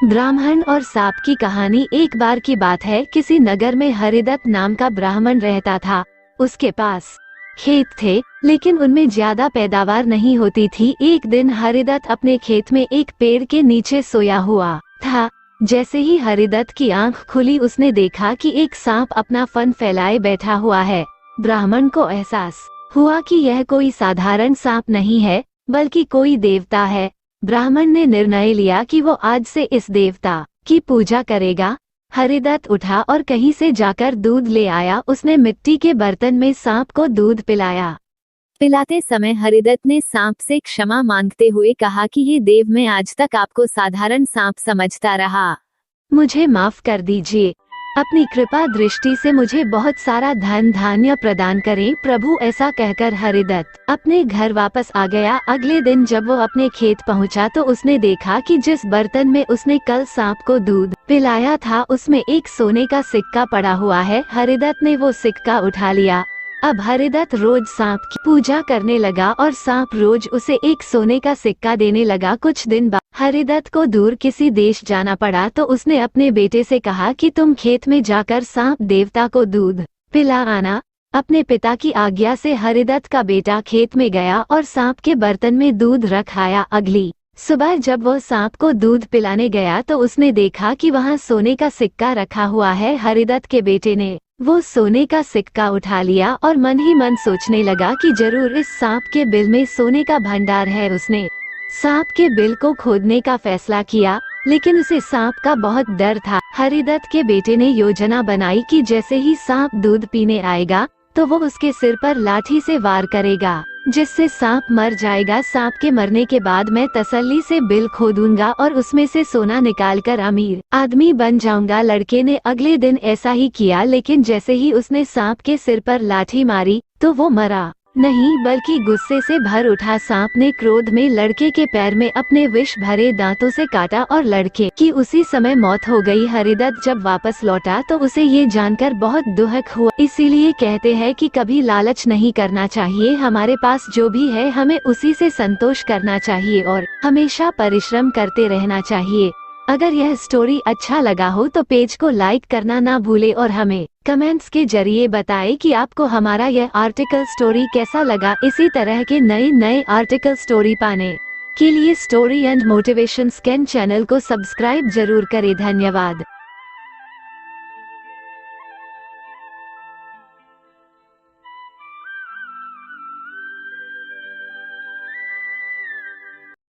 ब्राह्मण और सांप की कहानी। एक बार की बात है, किसी नगर में हरिदत्त नाम का ब्राह्मण रहता था। उसके पास खेत थे, लेकिन उनमें ज्यादा पैदावार नहीं होती थी। एक दिन हरिदत्त अपने खेत में एक पेड़ के नीचे सोया हुआ था। जैसे ही हरिदत्त की आंख खुली, उसने देखा कि एक सांप अपना फन फैलाए बैठा हुआ है। ब्राह्मण को एहसास हुआ कि यह कोई साधारण सांप नहीं है, बल्कि कोई देवता है। ब्राह्मण ने निर्णय लिया कि वो आज से इस देवता की पूजा करेगा। हरिदत्त उठा और कहीं से जाकर दूध ले आया। उसने मिट्टी के बर्तन में सांप को दूध पिलाया। पिलाते समय हरिदत्त ने सांप से क्षमा मांगते हुए कहा कि ये देव, मैं आज तक आपको साधारण सांप समझता रहा, मुझे माफ कर दीजिए। अपनी कृपा दृष्टि से मुझे बहुत सारा धन धान्य प्रदान करें प्रभु। ऐसा कहकर हरिदत्त अपने घर वापस आ गया। अगले दिन जब वो अपने खेत पहुंचा तो उसने देखा कि जिस बर्तन में उसने कल सांप को दूध पिलाया था, उसमें एक सोने का सिक्का पड़ा हुआ है। हरिदत्त ने वो सिक्का उठा लिया। अब हरिदत्त रोज सांप की पूजा करने लगा और सांप रोज उसे एक सोने का सिक्का देने लगा। कुछ दिन बाद हरिदत्त को दूर किसी देश जाना पड़ा, तो उसने अपने बेटे से कहा कि तुम खेत में जाकर सांप देवता को दूध पिला आना। अपने पिता की आज्ञा से हरिदत्त का बेटा खेत में गया और सांप के बर्तन में दूध रख आया। अगली सुबह जब वो सांप को दूध पिलाने गया तो उसने देखा कि वहाँ सोने का सिक्का रखा हुआ है। हरिदत्त के बेटे ने वो सोने का सिक्का उठा लिया और मन ही मन सोचने लगा कि जरूर इस सांप के बिल में सोने का भंडार है। उसने सांप के बिल को खोदने का फैसला किया, लेकिन उसे सांप का बहुत डर था। हरिदत्त के बेटे ने योजना बनाई कि जैसे ही सांप दूध पीने आएगा तो वो उसके सिर पर लाठी से वार करेगा, जिससे सांप मर जाएगा। सांप के मरने के बाद मैं तसल्ली से बिल खोदूंगा और उसमें से सोना निकालकर अमीर आदमी बन जाऊंगा। लड़के ने अगले दिन ऐसा ही किया, लेकिन जैसे ही उसने सांप के सिर पर लाठी मारी तो वो मरा नहीं, बल्कि गुस्से से भर उठा। सांप ने क्रोध में लड़के के पैर में अपने विष भरे दांतों से काटा और लड़के की उसी समय मौत हो गई। हरिदत्त जब वापस लौटा तो उसे ये जानकर बहुत दुख हुआ। इसीलिए कहते हैं कि कभी लालच नहीं करना चाहिए। हमारे पास जो भी है हमें उसी से संतोष करना चाहिए और हमेशा परिश्रम करते रहना चाहिए। अगर यह स्टोरी अच्छा लगा हो तो पेज को लाइक करना ना भूले और हमें कमेंट्स के जरिए बताएं कि आपको हमारा यह आर्टिकल स्टोरी कैसा लगा। इसी तरह के नए नए आर्टिकल स्टोरी पाने के लिए story and motivation scan channel को सब्सक्राइब जरूर करें। धन्यवाद।